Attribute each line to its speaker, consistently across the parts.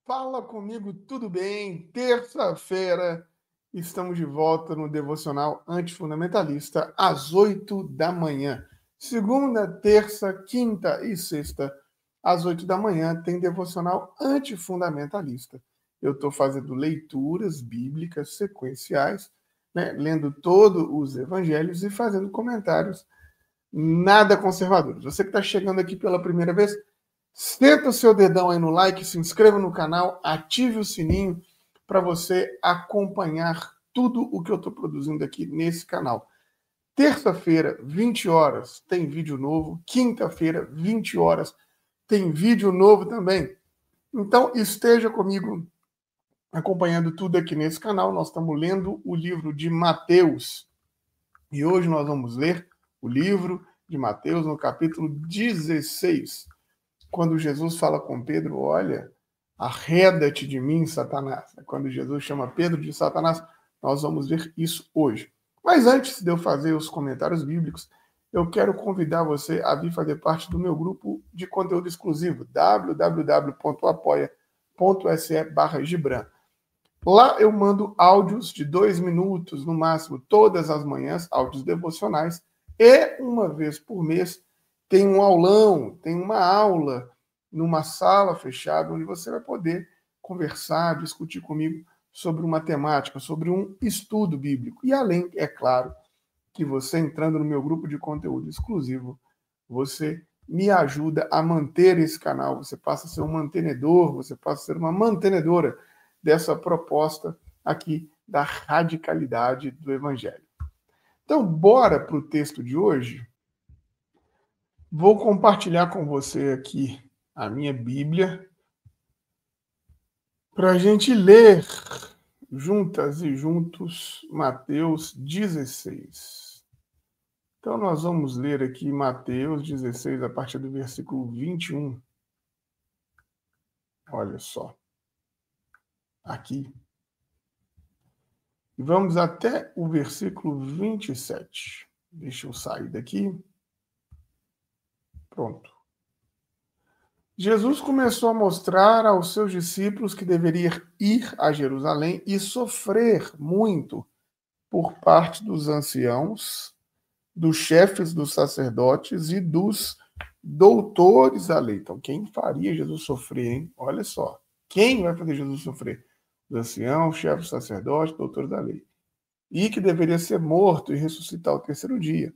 Speaker 1: Fala comigo, tudo bem? Terça-feira, estamos de volta no Devocional Antifundamentalista, às 8 da manhã. Segunda, terça, quinta e sexta, às 8 da manhã, tem Devocional Antifundamentalista. Eu estou fazendo leituras bíblicas sequenciais, lendo todos os evangelhos e fazendo comentários nada conservadores. Você que está chegando aqui pela primeira vez, senta o seu dedão aí no like, se inscreva no canal, ative o sininho para você acompanhar tudo o que eu estou produzindo aqui nesse canal. Terça-feira, 20 horas, tem vídeo novo. Quinta-feira, 20 horas, tem vídeo novo também. Então, esteja comigo acompanhando tudo aqui nesse canal. Nós estamos lendo o livro de Mateus. E hoje nós vamos ler o livro de Mateus no capítulo 16. Quando Jesus fala com Pedro, olha, arreda-te de mim, Satanás. Quando Jesus chama Pedro de Satanás, nós vamos ver isso hoje. Mas antes de eu fazer os comentários bíblicos, eu quero convidar você a vir fazer parte do meu grupo de conteúdo exclusivo, www.apoia.se/Gibran. Lá eu mando áudios de 2 minutos, no máximo, todas as manhãs, áudios devocionais, e uma vez por mês tem um aulão, tem uma aula numa sala fechada, onde você vai poder conversar, discutir comigo sobre uma temática, sobre um estudo bíblico. E além, é claro, que você entrando no meu grupo de conteúdo exclusivo, você me ajuda a manter esse canal, você passa a ser um mantenedor, você passa a ser uma mantenedora dessa proposta aqui da radicalidade do Evangelho. Então, bora para o texto de hoje. Vou compartilhar com você aqui a minha Bíblia para a gente ler juntas e juntos Mateus 16. Então, nós vamos ler aqui Mateus 16, a partir do versículo 21. Olha só. Aqui. E vamos até o versículo 27. Deixa eu sair daqui. Pronto. Jesus começou a mostrar aos seus discípulos que deveria ir a Jerusalém e sofrer muito por parte dos anciãos, dos chefes dos sacerdotes e dos doutores da lei. Então, quem faria Jesus sofrer, hein? Olha só. Quem vai fazer Jesus sofrer? Os anciãos, chefes dos sacerdotes, doutores da lei. E que deveria ser morto e ressuscitar ao terceiro dia.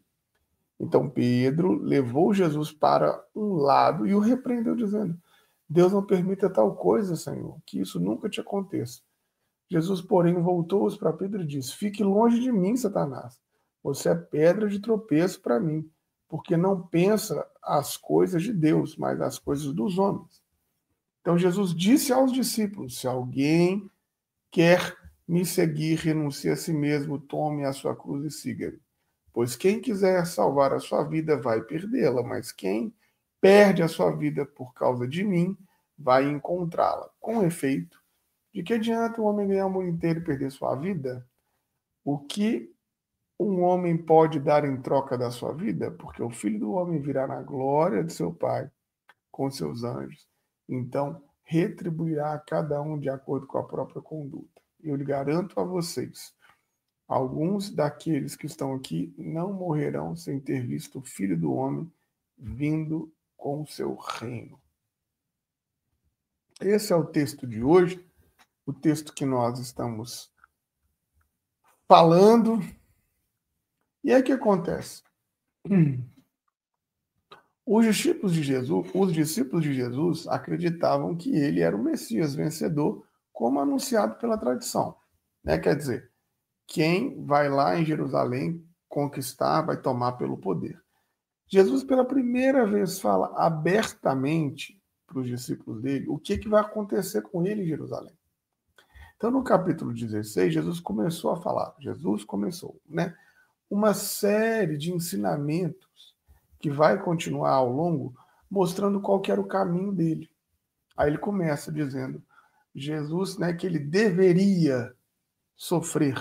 Speaker 1: Então Pedro levou Jesus para um lado e o repreendeu, dizendo: Deus não permita tal coisa, Senhor, que isso nunca te aconteça. Jesus, porém, voltou-se para Pedro e disse: Fique longe de mim, Satanás. Você é pedra de tropeço para mim, porque não pensa as coisas de Deus, mas as coisas dos homens. Então Jesus disse aos discípulos: Se alguém quer me seguir, renuncie a si mesmo, tome a sua cruz e siga-me. Pois quem quiser salvar a sua vida vai perdê-la, mas quem perde a sua vida por causa de mim vai encontrá-la. Com efeito, de que adianta o homem ganhar o mundo inteiro e perder sua vida? O que um homem pode dar em troca da sua vida? Porque o Filho do Homem virá na glória de seu Pai com seus anjos. Então, retribuirá a cada um de acordo com a própria conduta. Eu lhe garanto a vocês, alguns daqueles que estão aqui não morrerão sem ter visto o Filho do Homem vindo com o seu reino. Esse é o texto de hoje, o texto que nós estamos falando. E aí o que acontece? Os discípulos de Jesus acreditavam que ele era o Messias vencedor, como anunciado pela tradição. Quer dizer, quem vai lá em Jerusalém conquistar, vai tomar pelo poder. Jesus, pela primeira vez, fala abertamente para os discípulos dele o que vai acontecer com ele em Jerusalém. Então, no capítulo 16, Jesus começou a falar, uma série de ensinamentos que vai continuar ao longo, mostrando qual que era o caminho dele. Aí ele começa dizendo, Jesus, que ele deveria sofrer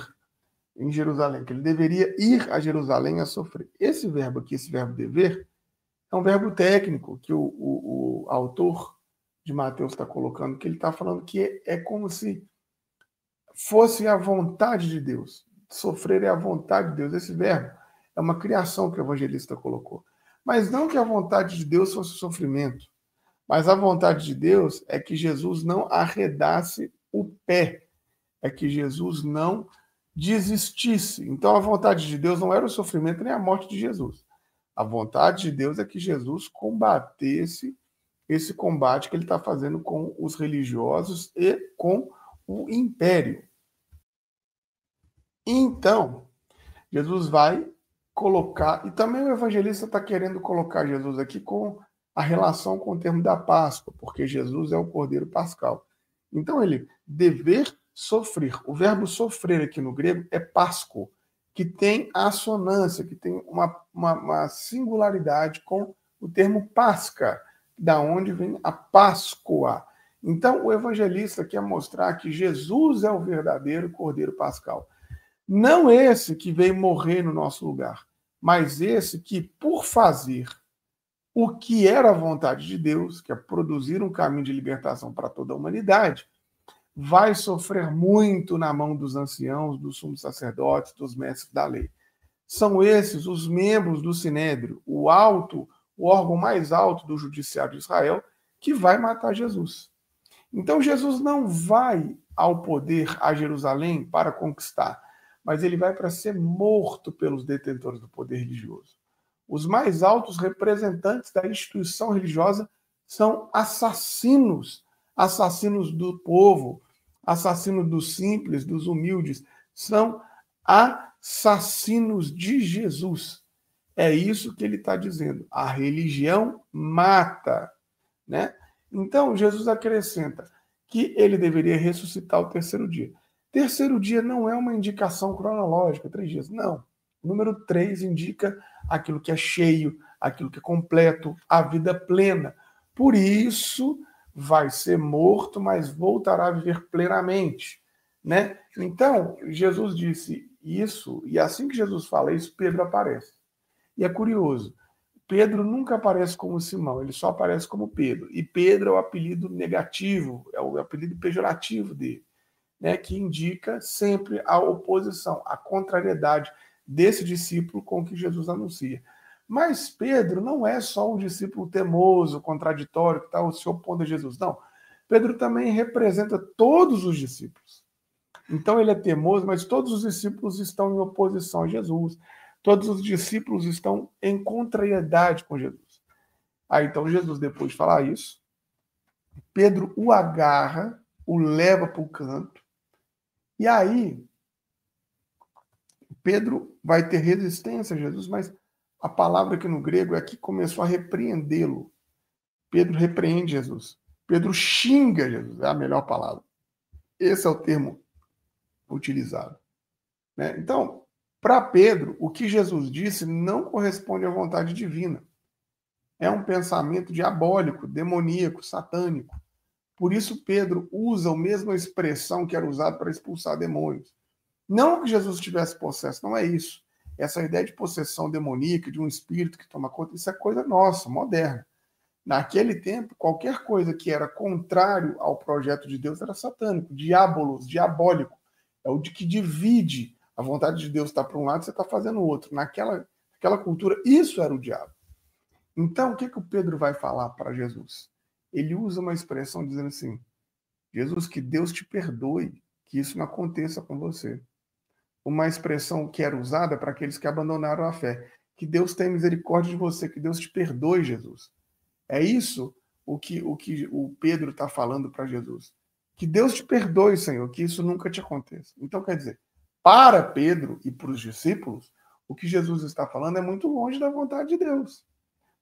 Speaker 1: em Jerusalém, que ele deveria ir a Jerusalém a sofrer. Esse verbo aqui, esse verbo dever, é um verbo técnico que o autor de Mateus está colocando, que ele está falando que é como se fosse a vontade de Deus. Sofrer é a vontade de Deus. Esse verbo é uma criação que o evangelista colocou. Mas não que a vontade de Deus fosse o sofrimento, mas a vontade de Deus é que Jesus não arredasse o pé, é que Jesus não desistisse. Então a vontade de Deus não era o sofrimento nem a morte de Jesus. A vontade de Deus é que Jesus combatesse esse combate que ele está fazendo com os religiosos e com o império. Então, Jesus vai colocar, e também o evangelista está querendo colocar Jesus aqui com a relação com o termo da Páscoa, porque Jesus é o Cordeiro Pascal. Então, ele dever sofrer. O verbo sofrer aqui no grego é pasco, que tem assonância, que tem uma singularidade com o termo pasca, da onde vem a Páscoa. Então, o evangelista quer mostrar que Jesus é o verdadeiro Cordeiro Pascal. Não esse que veio morrer no nosso lugar, mas esse que, por fazer o que era a vontade de Deus, que é produzir um caminho de libertação para toda a humanidade, vai sofrer muito na mão dos anciãos, dos sumos sacerdotes, dos mestres da lei. São esses os membros do Sinédrio, o órgão mais alto do judiciário de Israel, que vai matar Jesus. Então Jesus não vai ao poder a Jerusalém para conquistar, mas ele vai para ser morto pelos detentores do poder religioso. Os mais altos representantes da instituição religiosa são assassinos, assassinos do povo, assassinos dos simples, dos humildes, são assassinos de Jesus. É isso que ele está dizendo. A religião mata, né? Então, Jesus acrescenta que ele deveria ressuscitar o terceiro dia. Terceiro dia não é uma indicação cronológica, 3 dias. Não. O número 3 indica aquilo que é cheio, aquilo que é completo, a vida plena. Por isso, vai ser morto, mas voltará a viver plenamente, né? Então, Jesus disse isso, e assim que Jesus fala isso, Pedro aparece. E é curioso, Pedro nunca aparece como Simão, ele só aparece como Pedro. E Pedro é o apelido negativo, é o apelido pejorativo dele, né, que indica sempre a oposição, a contrariedade desse discípulo com o que Jesus anuncia. Mas Pedro não é só um discípulo teimoso, contraditório, que está se opondo a Jesus. Não. Pedro também representa todos os discípulos. Então ele é teimoso, mas todos os discípulos estão em oposição a Jesus. Todos os discípulos estão em contrariedade com Jesus. Aí então Jesus, depois de falar isso, Pedro o agarra, o leva para o canto, e aí Pedro vai ter resistência a Jesus, mas a palavra aqui no grego é que começou a repreendê-lo. Pedro repreende Jesus. Pedro xinga Jesus, é a melhor palavra. Esse é o termo utilizado, né? Então, para Pedro, o que Jesus disse não corresponde à vontade divina. É um pensamento diabólico, demoníaco, satânico. Por isso, Pedro usa a mesma expressão que era usada para expulsar demônios. Não que Jesus tivesse possesso, não é isso. Essa ideia de possessão demoníaca, de um espírito que toma conta, isso é coisa nossa, moderna. Naquele tempo, qualquer coisa que era contrário ao projeto de Deus era satânico, diabolos, diabólico. É o de que divide. A vontade de Deus está para um lado, você está fazendo o outro. Naquela cultura, isso era o diabo. Então, o que o Pedro vai falar para Jesus? Ele usa uma expressão dizendo assim: Jesus, que Deus te perdoe, que isso não aconteça com você. Uma expressão que era usada para aqueles que abandonaram a fé. Que Deus tenha misericórdia de você, que Deus te perdoe, Jesus. É isso o que o Pedro está falando para Jesus. Que Deus te perdoe, Senhor, que isso nunca te aconteça. Então, quer dizer, para Pedro e para os discípulos, o que Jesus está falando é muito longe da vontade de Deus.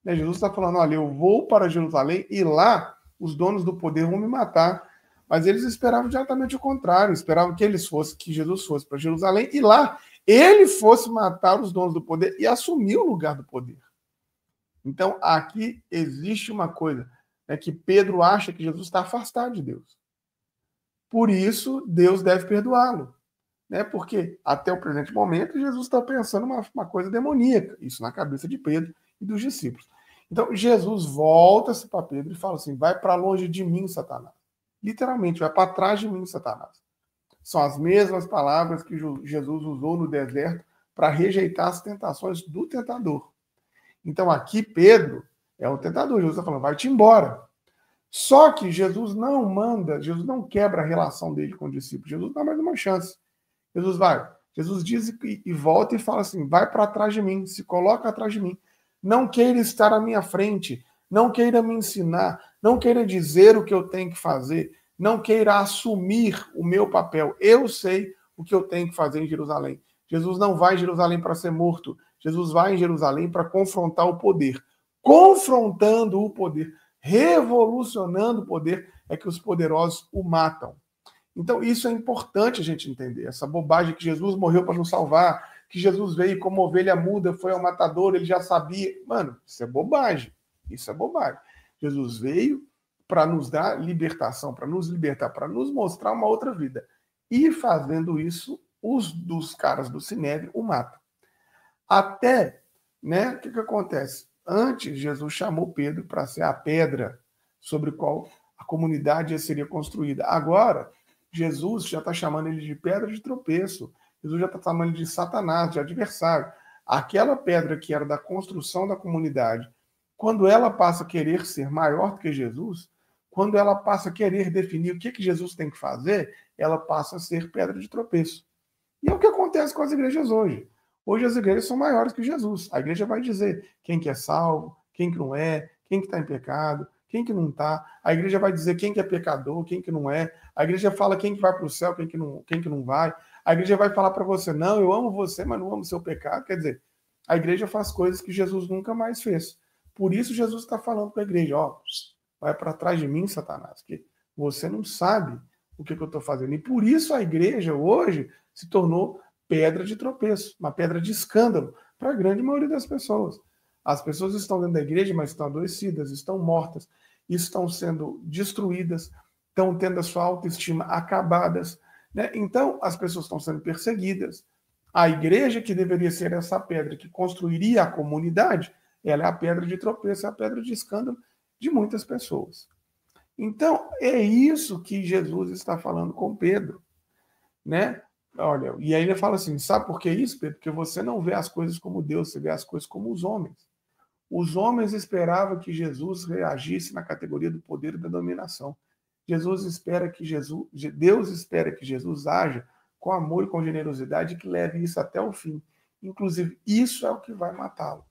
Speaker 1: Né? Jesus está falando, olha, eu vou para Jerusalém e lá os donos do poder vão me matar. Mas eles esperavam exatamente o contrário, esperavam que Jesus fosse para Jerusalém e lá ele fosse matar os donos do poder e assumir o lugar do poder. Então, aqui existe uma coisa, né, que Pedro acha que Jesus está afastado de Deus. Por isso, Deus deve perdoá-lo. Né? Porque, até o presente momento, Jesus está pensando uma coisa demoníaca, isso na cabeça de Pedro e dos discípulos. Então, Jesus volta-se para Pedro e fala assim, vai para longe de mim, Satanás. Literalmente, vai para trás de mim, Satanás. São as mesmas palavras que Jesus usou no deserto para rejeitar as tentações do tentador. Então, aqui, Pedro é o tentador. Jesus está falando, vai-te embora. Só que Jesus não manda, Jesus não quebra a relação dele com o discípulo. Jesus dá mais uma chance. Jesus vai. Jesus diz e volta e fala assim, vai para trás de mim, se coloca atrás de mim. Não queira estar à minha frente, não queira me ensinar, não queira dizer o que eu tenho que fazer, não queira assumir o meu papel. Eu sei o que eu tenho que fazer em Jerusalém. Jesus não vai em Jerusalém para ser morto. Jesus vai em Jerusalém para confrontar o poder. Confrontando o poder, revolucionando o poder, é que os poderosos o matam. Então, isso é importante a gente entender. Essa bobagem que Jesus morreu para nos salvar, que Jesus veio como ovelha muda, foi ao matador, ele já sabia. Mano, isso é bobagem. Isso é bobagem. Jesus veio para nos dar libertação, para nos libertar, para nos mostrar uma outra vida. E fazendo isso, os dos caras do Sinédrio o matam. Até, né, o que acontece? Antes, Jesus chamou Pedro para ser a pedra sobre a qual a comunidade seria construída. Agora, Jesus já está chamando ele de pedra de tropeço. Jesus já está chamando ele de Satanás, de adversário. Aquela pedra que era da construção da comunidade, quando ela passa a querer ser maior do que Jesus, quando ela passa a querer definir o que Jesus tem que fazer, ela passa a ser pedra de tropeço. E é o que acontece com as igrejas hoje. Hoje as igrejas são maiores que Jesus. A igreja vai dizer quem que é salvo, quem que não é, quem que está em pecado, quem que não está. A igreja vai dizer quem que é pecador, quem que não é. A igreja fala quem que vai para o céu, quem que não vai. A igreja vai falar para você, não, eu amo você, mas não amo o seu pecado. Quer dizer, a igreja faz coisas que Jesus nunca mais fez. Por isso Jesus está falando com a igreja, ó, vai para trás de mim, Satanás, que você não sabe o que eu estou fazendo. E por isso a igreja hoje se tornou pedra de tropeço, uma pedra de escândalo para a grande maioria das pessoas. As pessoas estão dentro da igreja, mas estão adoecidas, estão mortas, estão sendo destruídas, estão tendo a sua autoestima acabadas, né? Então, as pessoas estão sendo perseguidas. A igreja, que deveria ser essa pedra que construiria a comunidade, ela é a pedra de tropeço, é a pedra de escândalo de muitas pessoas. Então, é isso que Jesus está falando com Pedro, né? Olha, e aí ele fala assim, sabe por que isso, Pedro? Porque você não vê as coisas como Deus, você vê as coisas como os homens. Os homens esperavam que Jesus reagisse na categoria do poder e da dominação. Deus espera que Jesus haja com amor e com generosidade e que leve isso até o fim. Inclusive, isso é o que vai matá-lo.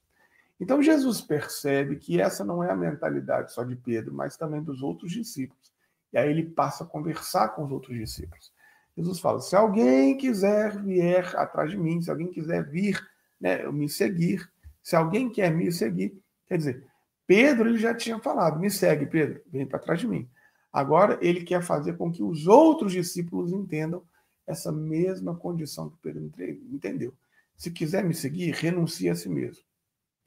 Speaker 1: Então, Jesus percebe que essa não é a mentalidade só de Pedro, mas também dos outros discípulos. E aí ele passa a conversar com os outros discípulos. Jesus fala, se alguém quiser vier atrás de mim, se alguém quiser vir, né, me seguir, se alguém quer me seguir, quer dizer, Pedro ele já tinha falado, me segue, Pedro, vem para trás de mim. Agora ele quer fazer com que os outros discípulos entendam essa mesma condição que Pedro entendeu. Se quiser me seguir, renuncie a si mesmo.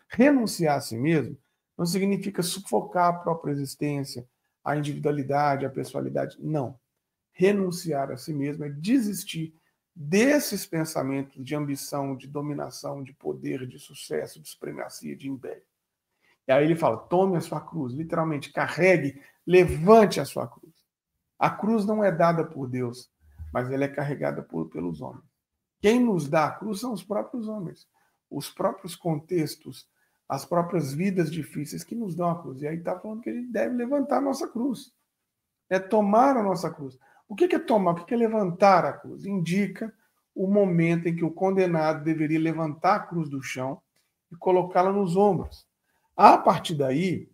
Speaker 1: Renunciar a si mesmo não significa sufocar a própria existência, a individualidade, a pessoalidade. Não. Renunciar a si mesmo é desistir desses pensamentos de ambição, de dominação, de poder, de sucesso, de supremacia, de império. E aí ele fala, tome a sua cruz, literalmente, carregue, levante a sua cruz. A cruz não é dada por Deus, mas ela é carregada pelos homens. Quem nos dá a cruz são os próprios homens, os próprios contextos, as próprias vidas difíceis que nos dão a cruz. E aí está falando que a gente deve levantar a nossa cruz. É tomar a nossa cruz. O que é tomar? O que é levantar a cruz? Indica o momento em que o condenado deveria levantar a cruz do chão e colocá-la nos ombros. A partir daí,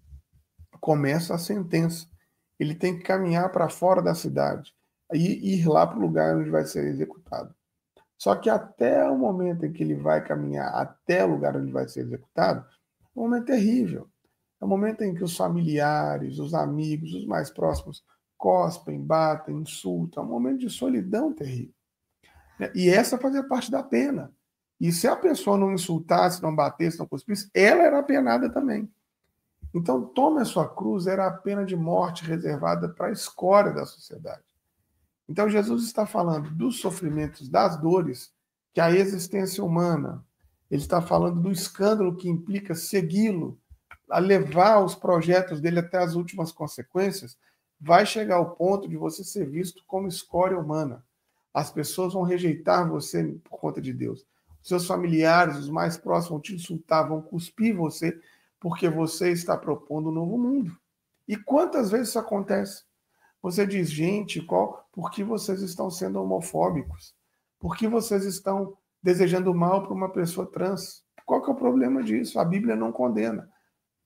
Speaker 1: começa a sentença. Ele tem que caminhar para fora da cidade e ir lá para o lugar onde vai ser executado. Só que até o momento em que ele vai caminhar até o lugar onde vai ser executado, é um momento terrível. É um momento em que os familiares, os amigos, os mais próximos cospem, batem, insultam. É um momento de solidão terrível. E essa fazia parte da pena. E se a pessoa não insultasse, não batesse, não cuspisse, ela era apenada também. Então, tome a sua cruz, era a pena de morte reservada para a escória da sociedade. Então, Jesus está falando dos sofrimentos, das dores, que a existência humana, ele está falando do escândalo que implica segui-lo, a levar os projetos dele até as últimas consequências, vai chegar ao ponto de você ser visto como escória humana. As pessoas vão rejeitar você por conta de Deus. Os seus familiares, os mais próximos, vão te insultar, vão cuspir você, porque você está propondo um novo mundo. E quantas vezes isso acontece? Você diz, gente, por que vocês estão sendo homofóbicos? Por que vocês estão desejando mal para uma pessoa trans? Qual que é o problema disso? A Bíblia não condena.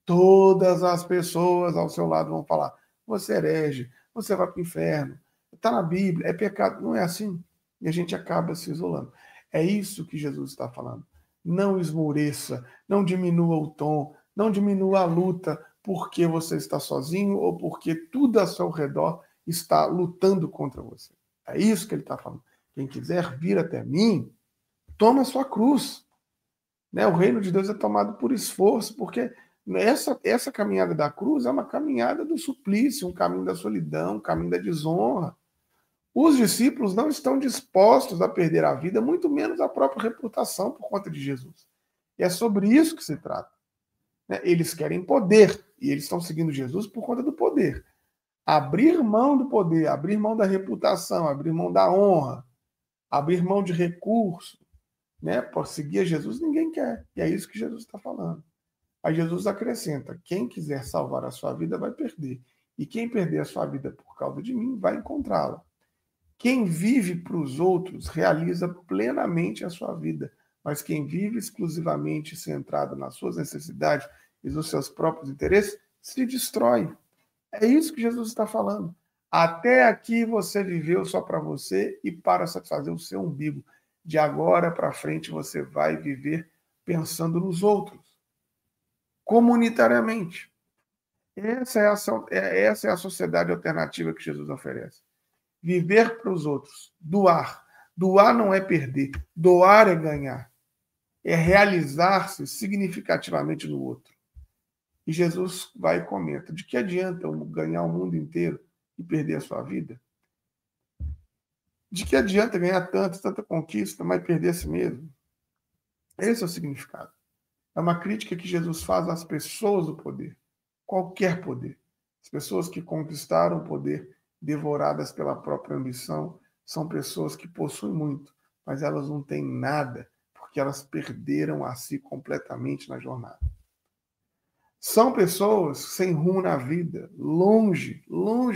Speaker 1: Todas as pessoas ao seu lado vão falar, você é herege, você vai para o inferno, está na Bíblia, é pecado. Não é assim. E a gente acaba se isolando. É isso que Jesus está falando. Não esmoreça, não diminua o tom, não diminua a luta porque você está sozinho ou porque tudo ao seu redor está lutando contra você. É isso que ele está falando. Quem quiser vir até mim, toma a sua cruz. Né? O reino de Deus é tomado por esforço, porque essa caminhada da cruz é uma caminhada do suplício, um caminho da solidão, um caminho da desonra. Os discípulos não estão dispostos a perder a vida, muito menos a própria reputação por conta de Jesus. E é sobre isso que se trata. Né? Eles querem poder, e eles estão seguindo Jesus por conta do poder. Abrir mão do poder, abrir mão da reputação, abrir mão da honra, abrir mão de recurso, né, por seguir a Jesus, ninguém quer. E é isso que Jesus está falando. Aí Jesus acrescenta, quem quiser salvar a sua vida vai perder. E quem perder a sua vida por causa de mim vai encontrá-la. Quem vive para os outros realiza plenamente a sua vida. Mas quem vive exclusivamente centrado nas suas necessidades e nos seus próprios interesses, se destrói. É isso que Jesus está falando. Até aqui você viveu só para você e para satisfazer o seu umbigo. De agora para frente você vai viver pensando nos outros, comunitariamente. Essa é a sociedade alternativa que Jesus oferece. Viver para os outros, doar. Doar não é perder, doar é ganhar. É realizar-se significativamente no outro. E Jesus vai e comenta, de que adianta eu ganhar o mundo inteiro e perder a sua vida? De que adianta ganhar tanta conquista, mas perder a si mesmo? Esse é o significado. É uma crítica que Jesus faz às pessoas do poder. Qualquer poder. As pessoas que conquistaram o poder, devoradas pela própria ambição, são pessoas que possuem muito, mas elas não têm nada, porque elas perderam a si completamente na jornada. São pessoas sem rumo na vida, longe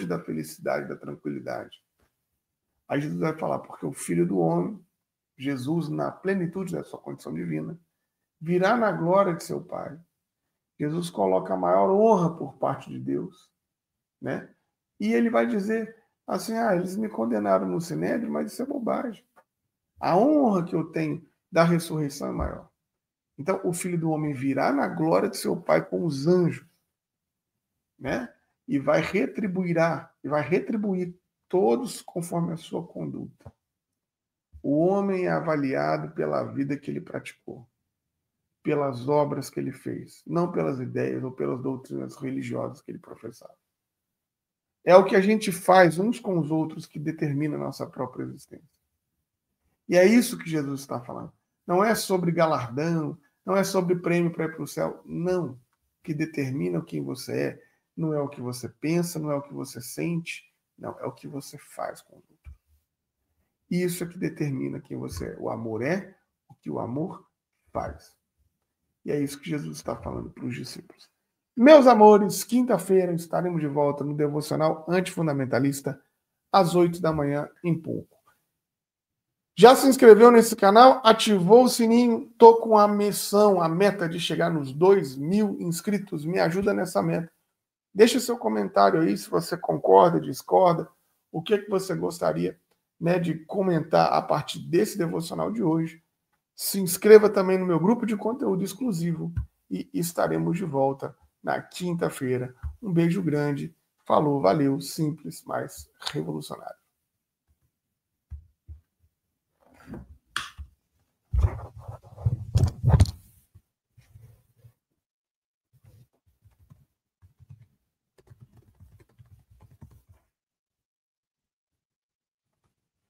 Speaker 1: da felicidade, da tranquilidade. Aí Jesus vai falar, porque o Filho do Homem, Jesus, na plenitude da sua condição divina, virá na glória de seu Pai. Jesus coloca a maior honra por parte de Deus, né? E ele vai dizer assim, eles me condenaram no Sinédrio, mas isso é bobagem. A honra que eu tenho da ressurreição é maior. Então, o Filho do Homem virá na glória de seu Pai com os anjos, né? E vai retribuir todos conforme a sua conduta. O homem é avaliado pela vida que ele praticou, pelas obras que ele fez, não pelas ideias ou pelas doutrinas religiosas que ele professava. É o que a gente faz uns com os outros que determina a nossa própria existência. E é isso que Jesus está falando. Não é sobre galardão, não é sobre prêmio para ir para o céu. Não. O que determina quem você é não é o que você pensa, não é o que você sente, não, é o que você faz com o outro. Isso é que determina quem você é. O amor é o que o amor faz. E é isso que Jesus está falando para os discípulos. Meus amores, quinta-feira estaremos de volta no Devocional Antifundamentalista, às 8 da manhã, em pouco. Já se inscreveu nesse canal? Ativou o sininho? Estou com a missão, a meta de chegar nos 2.000 inscritos. Me ajuda nessa meta. Deixa seu comentário aí se você concorda, discorda. O que você gostaria, né, de comentar a partir desse devocional de hoje. Se inscreva também no meu grupo de conteúdo exclusivo e estaremos de volta na quinta-feira. Um beijo grande. Falou, valeu, simples, mas revolucionário.